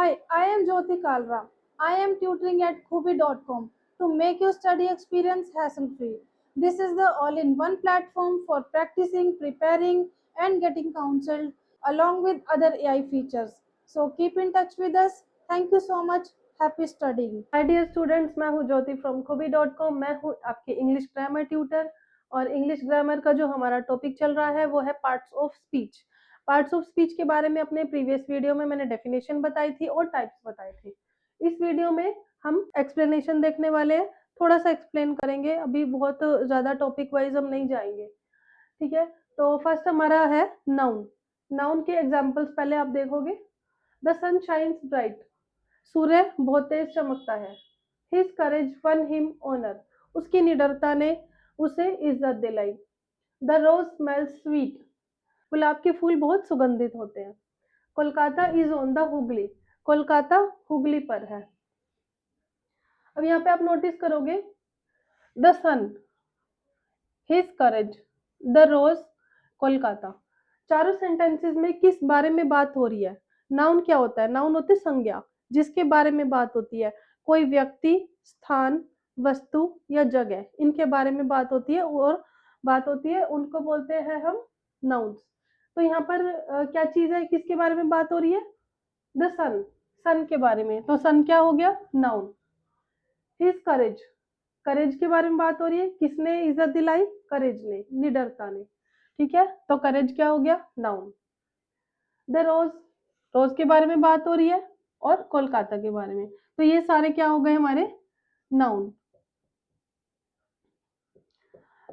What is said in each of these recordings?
Hi, I am Jyoti Kalra. I am tutoring at Kubi.com to make your study experience hassle free. This is the all in one platform for practicing, preparing, and getting counseled along with other AI features. So keep in touch with us. Thank you so much. Happy studying. Hi dear students, मैं हूं Jyoti from kubi.com। मैं हूं आपके English grammar tutor. और English grammar का जो हमारा topic चल रहा है वो है parts of speech. Parts of speech के बारे में अपने प्रीवियस वीडियो में मैंने डेफिनेशन बताई थी और टाइप्स बताए थे। इस वीडियो में हम एक्सप्लेनेशन देखने वाले हैं, थोड़ा सा एक्सप्लेन करेंगे। अभी बहुत ज़्यादा टॉपिक वाइज हम नहीं जाएंगे, ठीक है। तो फर्स्ट हमारा है नाउन। नाउन के एग्जाम्पल्स पहले आप देखोगे। द सन शाइन्स ब्राइट, सूर्य बहुत तेज चमकता है। His courage won him honour, उसकी निडरता ने उसे इज्जत दिलाई। द रोज स्मेल्स स्वीट, गुलाब के फूल बहुत सुगंधित होते हैं। Kolkata is on the Hooghly, Kolkata Hooghly पर है। अब यहाँ पे आप नोटिस करोगे the sun, his courage, the rose, Kolkata. चारों सेंटेंसेस में किस बारे में बात हो रही है? नाउन क्या होता है? नाउन होती है संज्ञा, जिसके बारे में बात होती है। कोई व्यक्ति, स्थान, वस्तु या जगह, इनके बारे में बात होती है और बात होती है, उनको बोलते हैं हम नाउन्स। तो यहाँ पर क्या चीज है, किसके बारे में बात हो रही है? द सन, सन के बारे में। तो सन क्या हो गया? नाउन। हिज करेज, करेज के बारे में बात हो रही है। किसने इज्जत दिलाई? करेज ने, निडरता ने, ठीक है। तो करेज क्या हो गया? नाउन। द रोज, रोज के बारे में बात हो रही है और कोलकाता के बारे में। तो ये सारे क्या हो गए हमारे? नाउन।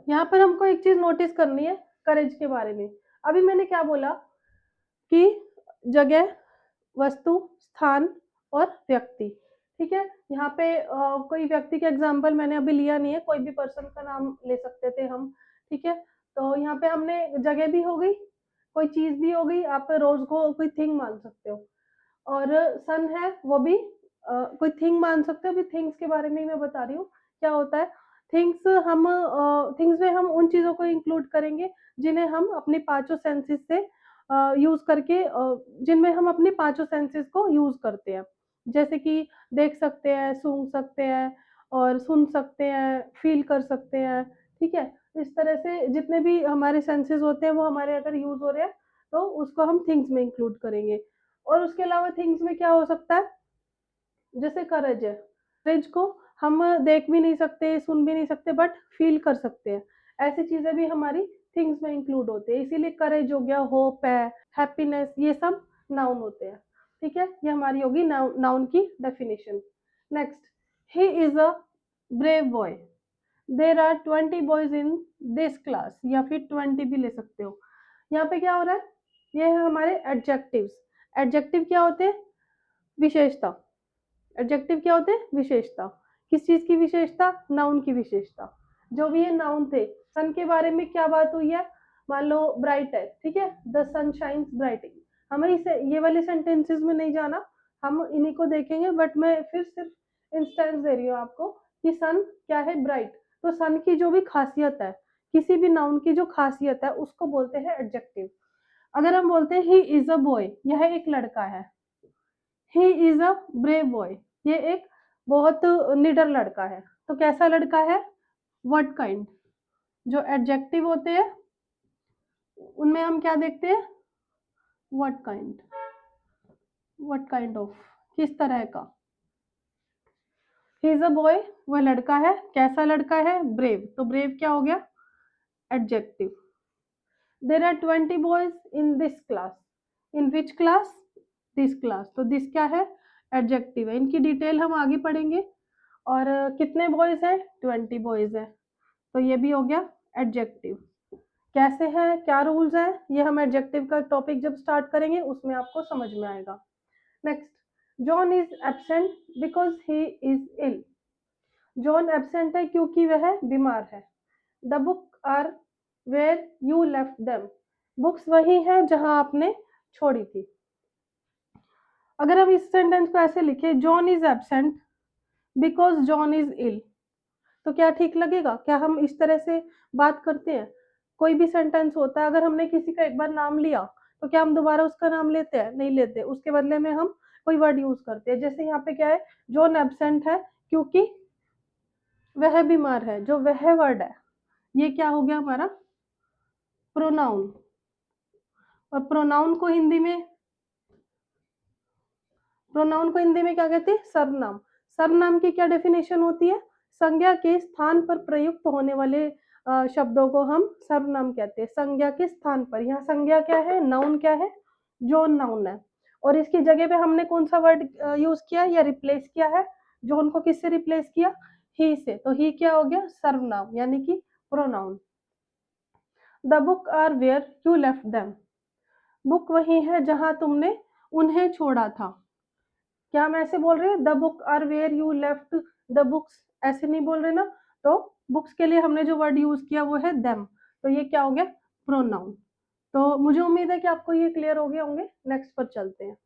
यहाँ पर हमको एक चीज नोटिस करनी है करेज के बारे में। अभी मैंने क्या बोला कि जगह, वस्तु, स्थान और व्यक्ति, ठीक है। यहाँ पे कोई व्यक्ति का एग्जाम्पल मैंने अभी लिया नहीं है, कोई भी पर्सन का नाम ले सकते थे हम, ठीक है। तो यहाँ पे हमने जगह भी हो गई, कोई चीज भी हो गई, आप रोज को कोई थिंग मान सकते हो। और सन है वो भी कोई थिंग मान सकते हो। अभी थिंग्स के बारे में ही मैं बता रही हूँ क्या होता है। थिंग्स हम थिंग्स में हम उन चीजों को इंक्लूड करेंगे जिन्हें हम अपने पांचों सेंसेस से यूज करके, जिनमें हम अपने पांचों सेंसेस को यूज करते हैं। जैसे कि देख सकते हैं, सूंघ सकते हैं और सुन सकते हैं, फील कर सकते हैं, ठीक है। इस तरह से जितने भी हमारे सेंसेस होते हैं वो हमारे अगर यूज हो रहे हैं तो उसको हम थिंग्स में इंक्लूड करेंगे। और उसके अलावा थिंग्स में क्या हो सकता है? जैसे करेज है, करेज को हम देख भी नहीं सकते, सुन भी नहीं सकते, बट फील कर सकते हैं। ऐसी चीजें भी हमारी थिंग्स में इंक्लूड होते हैं। इसीलिए करेज हो गया, होप है, हैप्पीनेस, ये सब नाउन होते हैं, ठीक है। ये हमारी होगी नाउन की definition. Next, he is a brave boy, there are 20 boys in this class, या फिर 20 भी ले सकते हो। यहाँ पे क्या हो रहा है? ये है हमारे एडजेक्टिव्स। एडजेक्टिव क्या होते हैं? विशेषता। एडजेक्टिव क्या होते हैं? विशेषता। किस चीज की विशेषता? नाउन की विशेषता। जो भी ये नाउन थे, सन के बारे में क्या बात हुई है? मान लो ब्राइट है, ठीक है, द सन शाइन्स ब्राइट। हमें इसे ये वाले सेंटेंसेस में नहीं जाना, हम इन्हीं को देखेंगे। बट मैं फिर सिर्फ इंस्टेंस दे रही हूँ आपको कि सन क्या है? ब्राइट। तो सन की जो भी खासियत है, किसी भी नाउन की जो खासियत है, उसको बोलते हैं एडजेक्टिव। अगर हम बोलते हैं ही इज अ बॉय, यह एक लड़का है। ही इज अ ब्रेव बॉय, ये एक बहुत निडर लड़का है। तो कैसा लड़का है? What kind. जो एडजेक्टिव होते हैं उनमें हम क्या देखते हैं? What kind, what kind of, किस तरह का। ही इज अ बॉय, वह लड़का है। कैसा लड़का है? ब्रेव। तो ब्रेव क्या हो गया? Adjective. There are 20 boys in this class, in which class? This class. तो दिस क्या है? एडजेक्टिव है। इनकी डिटेल हम आगे पढ़ेंगे। और कितने बॉयज हैं? 20 बॉयज हैं। तो ये भी हो गया एडजेक्टिव। कैसे है, क्या रूल्स है, ये हम एडजेक्टिव का टॉपिक जब स्टार्ट करेंगे उसमें आपको समझ में आएगा। Next, John is absent because he is ill. John absent है क्योंकि वह बीमार है। The book are where you left them, books वही है जहां आपने छोड़ी थी। अगर हम इस सेंटेंस को ऐसे लिखे, John is absent because John is ill, तो क्या ठीक लगेगा? क्या हम इस तरह से बात करते हैं? कोई भी सेंटेंस होता है, अगर हमने किसी का एक बार नाम लिया तो क्या हम दोबारा उसका नाम लेते हैं? नहीं लेते। उसके बदले में हम कोई वर्ड यूज करते हैं। जैसे यहाँ पे क्या है, जॉन एब्सेंट है क्योंकि वह बीमार है, जो वह वर्ड है ये क्या हो गया हमारा प्रोनाउन। और प्रोनाउन को हिंदी में क्या कहते हैं, सर्वनाम। सर्वनाम की क्या डेफिनेशन होती है, संज्ञा के स्थान पर प्रयुक्त होने वाले शब्दों को हम सर्वनाम कहते हैं। संज्ञा के स्थान पर, यहाँ संज्ञा क्या है, नाउन क्या है, जॉन नाउन है, और इसकी जगह पे हमने कौन सा वर्ड यूज किया या रिप्लेस किया है, जॉन को किससे रिप्लेस किया, ही से। तो ही क्या हो गया, सर्वनाम यानी कि pronoun. The book are where you left them, book वही है जहां तुमने उन्हें छोड़ा था। क्या हम ऐसे बोल रहे हैं, the book are where you left the books, ऐसे नहीं बोल रहे ना। तो बुक्स के लिए हमने जो वर्ड यूज किया वो है देम, तो ये क्या हो गया, प्रोनाउन। तो मुझे उम्मीद है कि आपको ये क्लियर हो गए होंगे। नेक्स्ट पर चलते हैं।